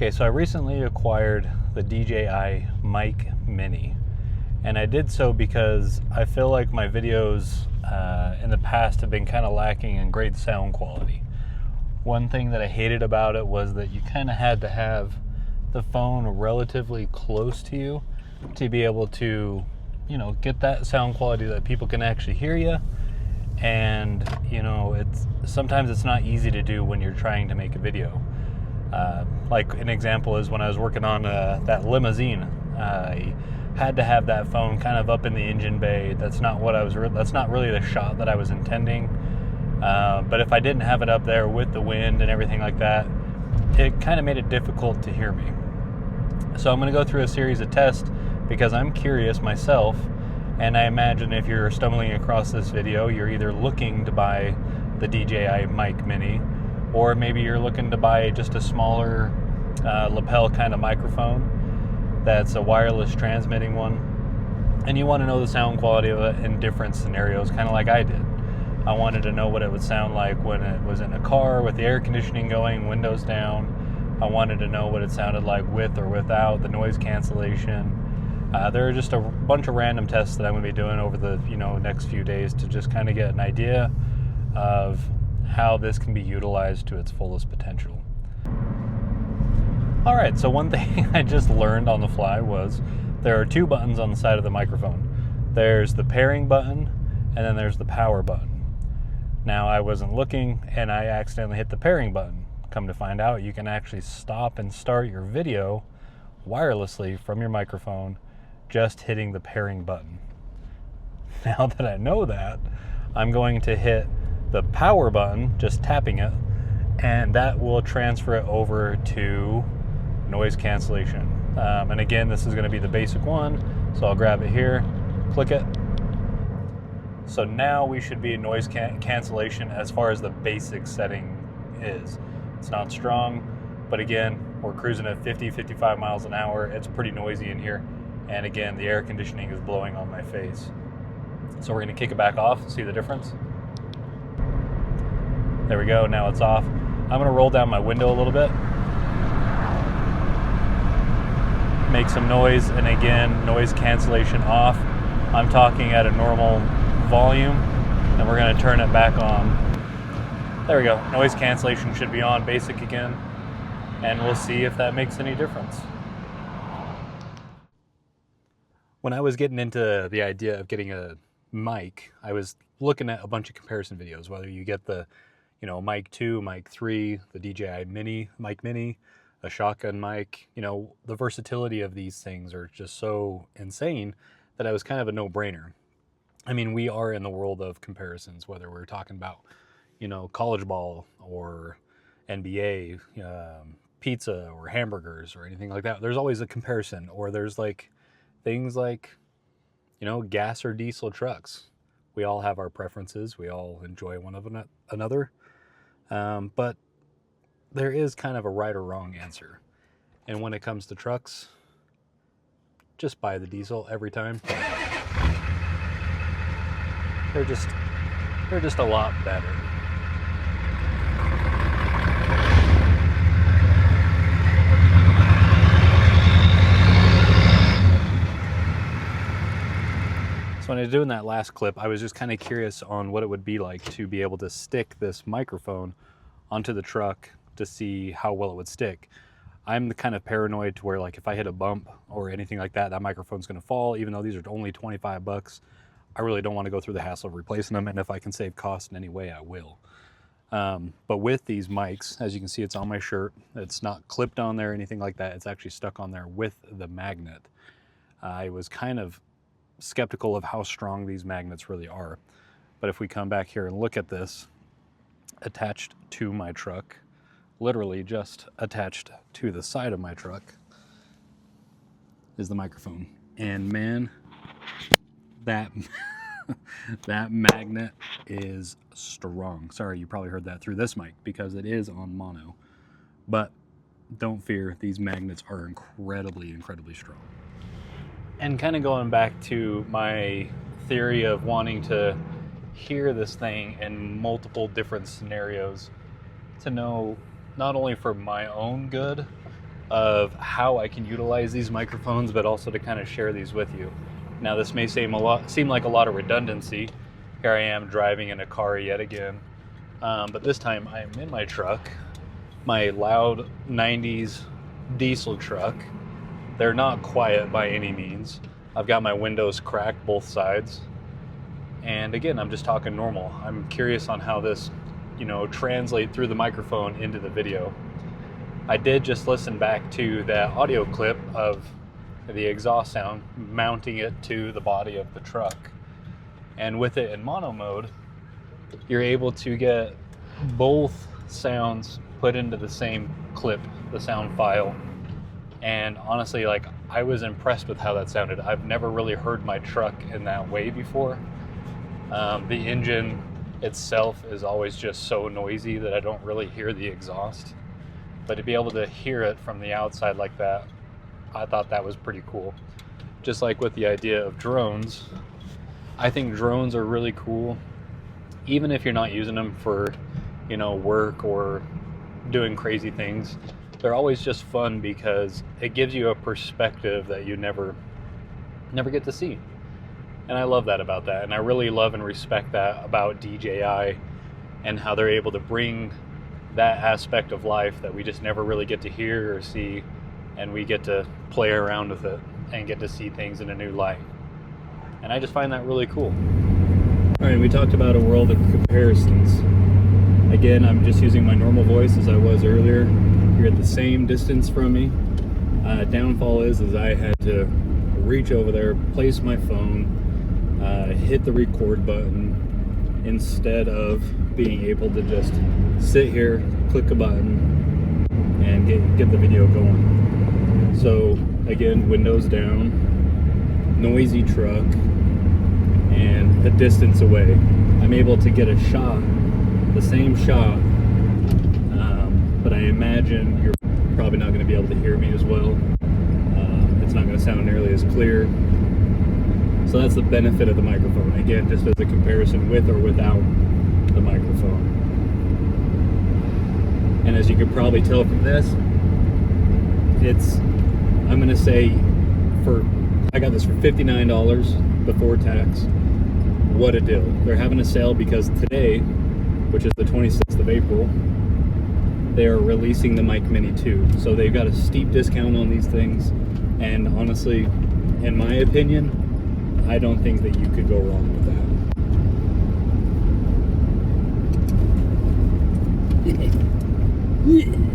Okay, so I recently acquired the DJI Mic Mini, and I did so because I feel like my videos in the past have been kind of lacking in great sound quality. One thing that I hated about it was that you kind of had to have the phone relatively close to you to be able to, get that sound quality that people can actually hear you. And, sometimes it's not easy to do when you're trying to make a video. Like an example is when I was working on that limousine, I had to have that phone kind of up in the engine bay. That's not really the shot that I was intending. But if I didn't have it up there with the wind and everything like that, it kind of made it difficult to hear me. So I'm going to go through a series of tests because I'm curious myself. And I imagine if you're stumbling across this video, you're either looking to buy the DJI Mic Mini, or maybe you're looking to buy just a smaller lapel kind of microphone that's a wireless transmitting one, and you want to know the sound quality of it in different scenarios, kind of like I did. I wanted to know what it would sound like when it was in a car with the air conditioning going, windows down. I wanted to know what it sounded like with or without the noise cancellation. There are just a bunch of random tests that I'm going to be doing over the next few days to just kind of get an idea of how this can be utilized to its fullest potential. All right, so one thing I just learned on the fly was there are two buttons on the side of the microphone. There's the pairing button, and then there's the power button. Now, I wasn't looking, and I accidentally hit the pairing button. Come to find out, you can actually stop and start your video wirelessly from your microphone just hitting the pairing button. Now that I know that, I'm going to hit the power button, just tapping it, and that will transfer it over to noise cancellation. And again, this is going to be the basic one, so I'll grab it here, click it. So now we should be in noise cancellation as far as the basic setting is. It's not strong, but again, we're cruising at 50-55 miles an hour. It's pretty noisy in here. And again, the air conditioning is blowing on my face. So we're going to kick it back off, see the difference. There we go, now it's off. I'm going to roll down my window a little bit. Make some noise, and again, noise cancellation off. I'm talking at a normal volume, and we're going to turn it back on. There we go, noise cancellation should be on, basic again, and we'll see if that makes any difference. When I was getting into the idea of getting a mic, I was looking at a bunch of comparison videos, whether you get the Mic 2, Mic 3, the DJI Mic Mini, a shotgun mic. The versatility of these things are just so insane that it was kind of a no-brainer. I mean, we are in the world of comparisons, whether we're talking about, college ball or NBA, pizza or hamburgers or anything like that. There's always a comparison, or there's things like, gas or diesel trucks. We all have our preferences. We all enjoy one of another. But there is kind of a right or wrong answer. And when it comes to trucks, just buy the diesel every time. They're just a lot better. When I was doing that last clip, I was just kind of curious on what it would be like to be able to stick this microphone onto the truck to see how well it would stick. I'm the kind of paranoid to where, if I hit a bump or anything like that, that microphone's going to fall. Even though these are only 25 bucks, I really don't want to go through the hassle of replacing them, and if I can save cost in any way, I will. But with these mics, as you can see, it's on my shirt. It's not clipped on there or anything like that. It's actually stuck on there with the magnet. I was kind of skeptical of how strong these magnets really are. But if we come back here and look at this, attached to my truck, literally just attached to the side of my truck, is the microphone. And man, that that magnet is strong. Sorry, you probably heard that through this mic because it is on mono. But don't fear, these magnets are incredibly strong. And kind of going back to my theory of wanting to hear this thing in multiple different scenarios to know not only for my own good, of how I can utilize these microphones, but also to kind of share these with you. Now, this may seem like a lot of redundancy. Here I am driving in a car yet again, but this time I am in my truck, my loud 90s diesel truck. They're not quiet by any means. I've got my windows cracked both sides, and again, I'm just talking normal. I'm curious on how this, translate through the microphone into the video. I did just listen back to that audio clip of the exhaust sound, mounting it to the body of the truck. And with it in mono mode, you're able to get both sounds put into the same clip, the sound file. And honestly, I was impressed with how that sounded. I've never really heard my truck in that way before. The engine itself is always just so noisy that I don't really hear the exhaust. But to be able to hear it from the outside like that, I thought that was pretty cool. Just like with the idea of drones, I think drones are really cool, even if you're not using them for, work or doing crazy things. They're always just fun because it gives you a perspective that you never get to see. And I love that about that. And I really love and respect that about DJI and how they're able to bring that aspect of life that we just never really get to hear or see, and we get to play around with it and get to see things in a new light. And I just find that really cool. All right, we talked about a world of comparisons. Again, I'm just using my normal voice as I was earlier. You're at the same distance from me. Downfall is I had to reach over there, place my phone, hit the record button, instead of being able to just sit here, click a button, and get the video going. So again, windows down, noisy truck, and a distance away, I'm able to get a shot, the same shot, but I imagine you're probably not going to be able to hear me as well. It's not going to sound nearly as clear. So that's the benefit of the microphone. Again, just as a comparison with or without the microphone. And as you can probably tell from this, I'm going to say, I got this for $59 before tax. What a deal. They're having a sale because today, which is the 26th of April, they are releasing the Mic Mini 2. So they've got a steep discount on these things. And honestly, in my opinion, I don't think that you could go wrong with that.